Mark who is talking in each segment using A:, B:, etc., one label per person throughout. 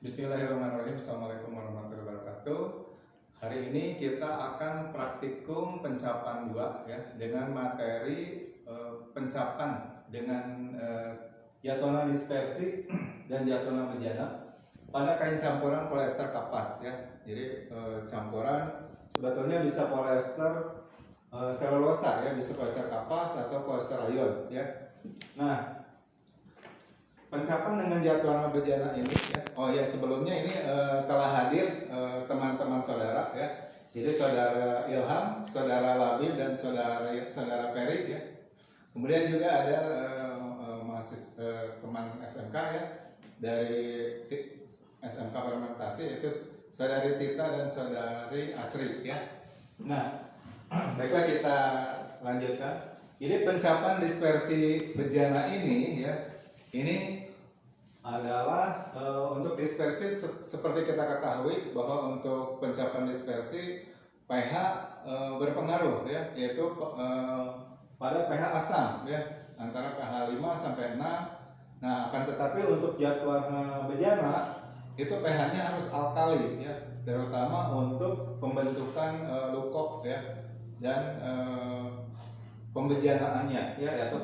A: Bismillahirrahmanirrahim. Assalamualaikum warahmatullahi wabarakatuh. Hari ini kita akan praktikum pencapan 2 ya, dengan materi pencapan dengan jatuhna dispersi dan jatuhna bejana pada kain campuran polyester kapas ya. Jadi campuran sebetulnya bisa polyester selulosa ya, bisa polyester kapas atau polyester rayon ya. Nah, pencapan dengan jatuhna bejana ini ya. Oh ya, sebelumnya ini telah hadir teman-teman saudara ya. Jadi saudara Ilham, saudara Labib dan saudara Peri ya. Kemudian juga ada mahasiswa teman SMK ya dari SMK Fermentasi, itu saudari Tita dan saudari Asri ya. Nah, baiklah kita lanjutkan. Jadi pencapan dispersi bejana ini ya, ini adalah untuk dispersi seperti kita ketahui bahwa untuk pencapan dispersi pH berpengaruh ya, yaitu pada pH asam ya, antara pH 5 sampai 6. Nah, akan tetapi untuk jatuhna bejana itu pH-nya harus alkali ya, terutama untuk pembentukan lukok ya dan pembejanaannya ya, yaitu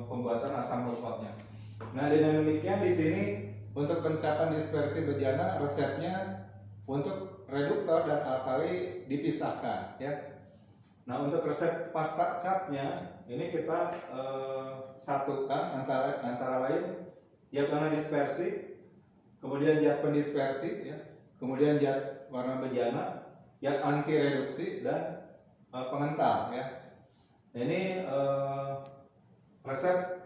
A: pembuatan asam lukoknya. Nah, dengan demikian di sini untuk pencapan dispersi bejana resepnya untuk reduktor dan alkali dipisahkan ya. Nah, untuk resep pasta catnya ini kita satukan antara lain jatuhna dispersi, kemudian zat pendispersi ya, kemudian zat warna bejana, zat anti reduksi dan pengental ya. Ini resep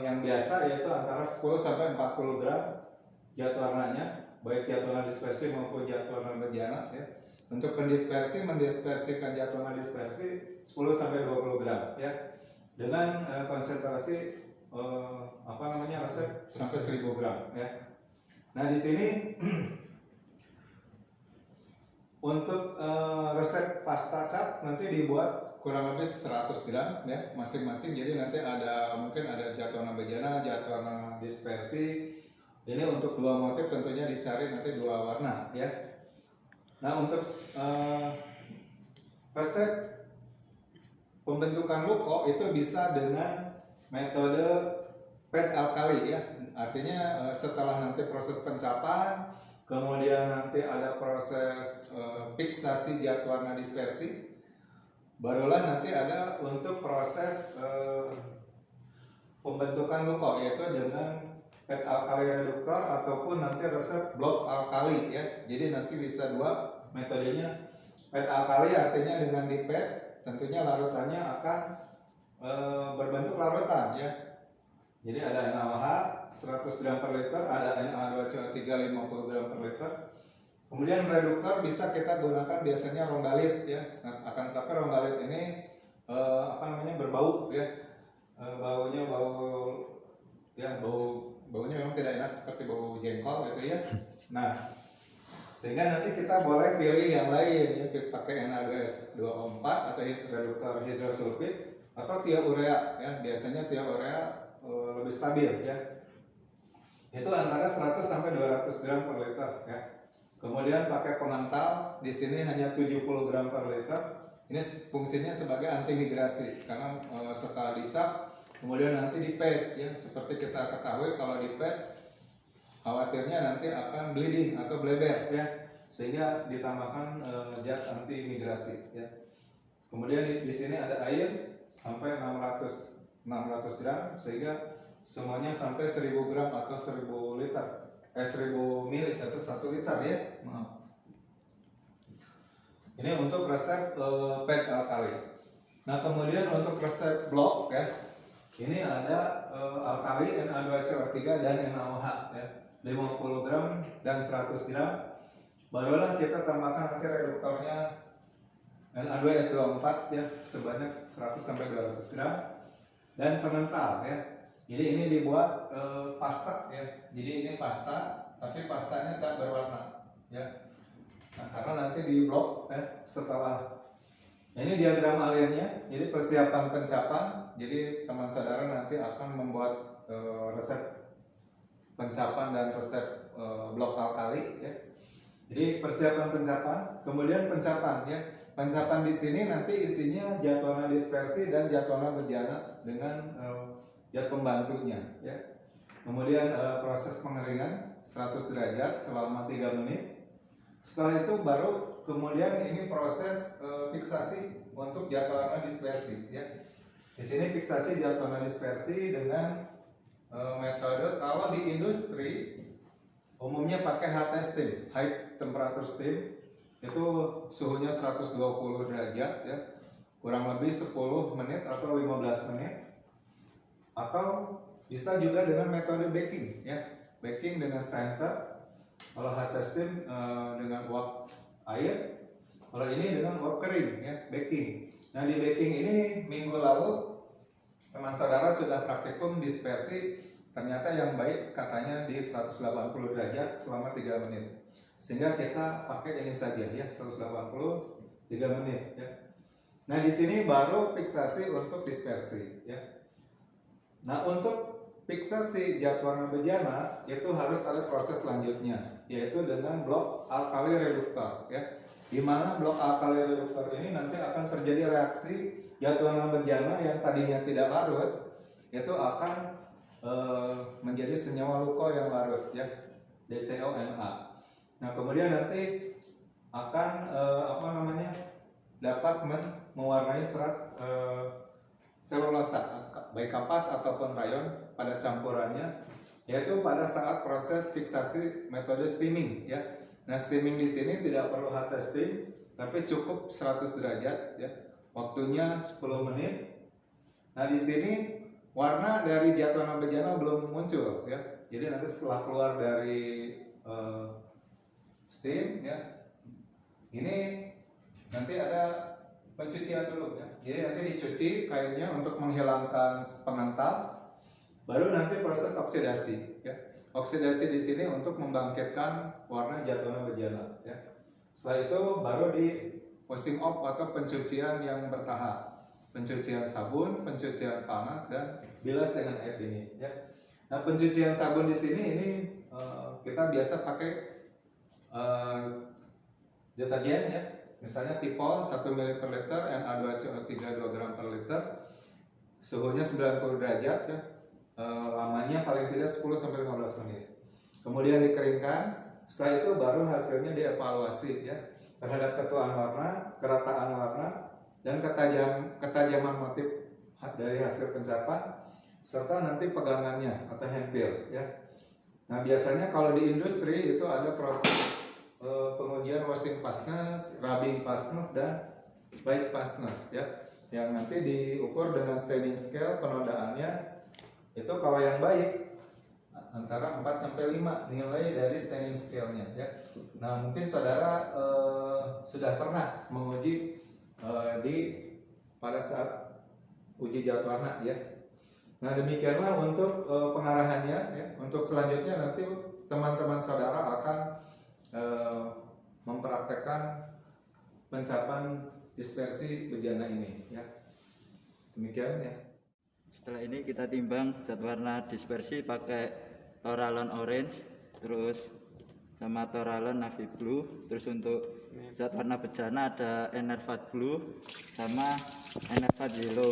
A: yang biasa yaitu antara 10 sampai 40 gram jatuhnanya, baik jatuhna dispersi maupun jatuhna bejana ya. Untuk pendispersi mendispersikan jatuhna dispersi 10 sampai 20 gram ya, dengan konsentrasi resep sampai 1000 gram ya. Nah, di sini untuk resep pasta cat nanti dibuat kurang lebih 100 gram ya masing-masing. Jadi nanti mungkin ada jatuhna bejana, jatuhna dispersi. Ini untuk 2 motif tentunya dicari nanti 2 warna ya. Nah, untuk resep pembentukan luko itu bisa dengan metode PET alkali ya. Artinya setelah nanti proses pencapan, kemudian nanti ada proses fiksasi jatuhna dispersi, barulah nanti ada untuk proses pembentukan luko, yaitu dengan PET alkali reduktor ataupun nanti resep blok alkali ya. Jadi nanti bisa 2 metodenya. PET alkali artinya dengan di PET tentunya larutannya akan berbentuk larutan ya. Jadi ada NaOH 100 gram per liter, ada Na2CO3 50 gram per liter. Kemudian reduktor bisa kita gunakan biasanya rongalit ya. Nah, akan tetapi rongalit ini berbau ya. Baunya memang tidak enak seperti bau jengkol gitu ya. Nah, sehingga nanti kita boleh pilih yang lain ya, pakai Na2S24 atau reduktor hidrosulfit atau thiourea ya. Biasanya thiourea lebih stabil ya. Itu antara 100 sampai 200 gram per liter ya. Kemudian pakai pengental di sini hanya 70 gram per liter. Ini fungsinya sebagai anti migrasi karena setelah dicap kemudian nanti dipet ya. Seperti kita ketahui kalau dipet khawatirnya nanti akan bleeding atau bleber ya, sehingga ditambahkan zat anti migrasi ya. Kemudian di sini ada air sampai 600 gram, sehingga semuanya sampai 1000 gram atau 1000 liter 1000 ml atau 1 liter ya. Maaf. Ini untuk resep PET alkali. Nah, kemudian untuk resep blok ya, ini ada alkali Na2CO3 dan NaOH ya, 50 gram dan 100 gram. Barulah kita tambahkan nanti reduktornya Na2S24 ya, sebanyak 100 sampai 200 gram dan pengental ya. Jadi ini dibuat pasta ya. Jadi ini pasta, tapi pastanya tak berwarna ya. Nah, karena nanti di blok ya, setelah ini diagram alirnya. Jadi persiapan pencapan. Jadi teman saudara nanti akan membuat resep pencapan dan resep blok alkali ya. Jadi persiapan pencapan, kemudian pencapan ya. Pencapan di sini nanti isinya zat warna dispersi dan zat warna bejana dengan zat pembantunya ya. Kemudian proses pengeringan 100 derajat selama 3 menit. Setelah itu baru kemudian ini proses fiksasi untuk zat warna dispersi ya. Di sini fiksasi zat warna dispersi dengan metode kalau di industri umumnya pakai HT steam, high temperature steam, itu suhunya 120 derajat ya, kurang lebih 10 menit atau 15 menit. Atau bisa juga dengan metode baking ya, baking dengan stenter. Kalau HT steam dengan uap air, kalau ini dengan uap kering ya, baking. Nah di baking ini minggu lalu teman saudara sudah praktikum dispersi. Ternyata yang baik katanya di 180 derajat selama 3 menit. Sehingga kita pakai ini saja ya, 180 3 menit ya. Nah, di sini baru fiksasi untuk dispersi ya. Nah, untuk fiksasi zat warna bejana itu harus ada proses selanjutnya, yaitu dengan blok alkali reduktor ya. Di mana blok alkali reduktor ini nanti akan terjadi reaksi zat warna bejana yang tadinya tidak larut itu akan menjadi senyawa luko yang larut ya, DCONA. Nah kemudian nanti akan dapat mewarnai serat selulosa baik kapas ataupun rayon pada campurannya, yaitu pada saat proses fiksasi metode steaming ya. Nah steaming di sini tidak perlu HT steam, tapi cukup 100 derajat ya, waktunya 10 menit. Nah di sini warna dari zat warna bejana belum muncul ya. Jadi nanti setelah keluar dari steam ya, ini nanti ada pencucian dulu ya. Jadi nanti dicuci kainnya untuk menghilangkan pengental, baru nanti proses oksidasi ya. Oksidasi di sini untuk membangkitkan warna zat warna bejana ya. Setelah itu baru di washing off atau pencucian yang bertahap. Pencucian sabun, pencucian panas, dan bilas dengan air dingin ya. Nah pencucian sabun di sini ini kita biasa pakai deterjen ya, misalnya Tipol 1 ml per liter, Na2CO3 2 gram per liter, suhunya 90 derajat ya, lamanya paling tidak 10-15 menit. Kemudian dikeringkan, setelah itu baru hasilnya dievaluasi ya terhadap ketuaan warna, kerataan warna, dan ketajaman motif dari hasil pencapan, serta nanti pegangannya atau handfeel ya. Nah biasanya kalau di industri itu ada proses pengujian washing fastness, rubbing fastness, dan light fastness ya, yang nanti diukur dengan staining scale penodaannya. Itu kalau yang baik antara 4-5 nilai dari staining scale-nya ya. Nah mungkin saudara sudah pernah menguji pada saat uji zat warna ya. Nah demikianlah untuk pengarahannya ya. Untuk selanjutnya nanti teman-teman saudara akan mempraktekkan pencapan dispersi bejana ini ya. Demikian ya.
B: Setelah ini kita timbang zat warna dispersi pakai Toralon orange, terus sama Toralon navy blue. Terus untuk zat warna bejana ada Enervat blue sama Enervat yellow.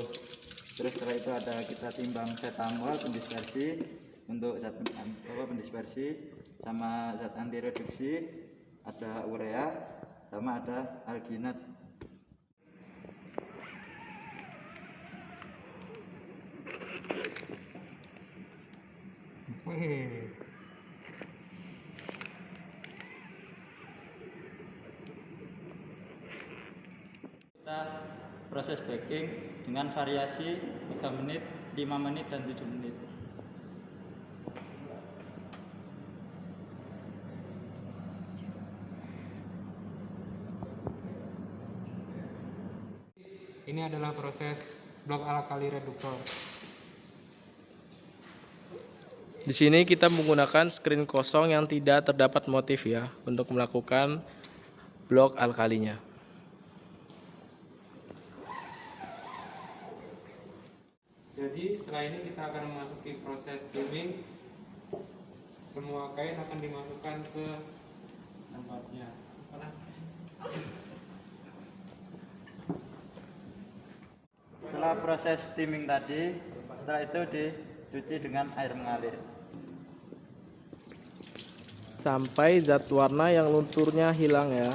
B: Terus setelah itu ada kita timbang setamol pendispersi untuk zat pendispersi, sama zat anti reduksi ada urea, sama ada alginat. Kita proses baking dengan variasi 3 menit, 5 menit, dan 7 menit.
C: Ini adalah proses blok alkali reduktor.
D: Di sini kita menggunakan screen kosong yang tidak terdapat motif ya untuk melakukan blok alkalinya.
C: Jadi setelah ini kita akan memasuki proses steaming Semua kain akan dimasukkan ke tempatnya. Panas.
B: Setelah proses steaming tadi, setelah itu dicuci dengan air mengalir.
D: Sampai zat warna yang lunturnya hilang ya.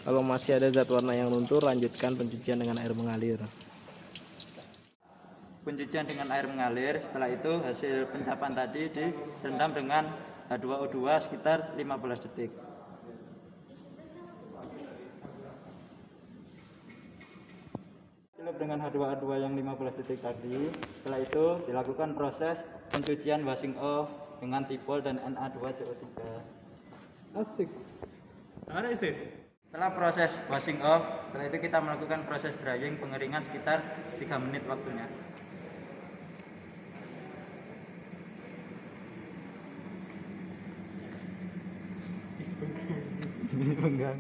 D: Kalau masih ada zat warna yang luntur, lanjutkan pencucian dengan air mengalir.
B: Pencucian dengan air mengalir, setelah itu hasil pencapan tadi direndam dengan H2O2 sekitar 15 detik. Cukup dengan H2O2 yang 15 detik tadi. Setelah itu dilakukan proses pencucian washing off dengan Tipol dan Na2CO3.
C: Asik. Mana isis?
B: Setelah proses washing off, setelah itu kita melakukan proses drying pengeringan sekitar 3 menit waktunya. Penggang.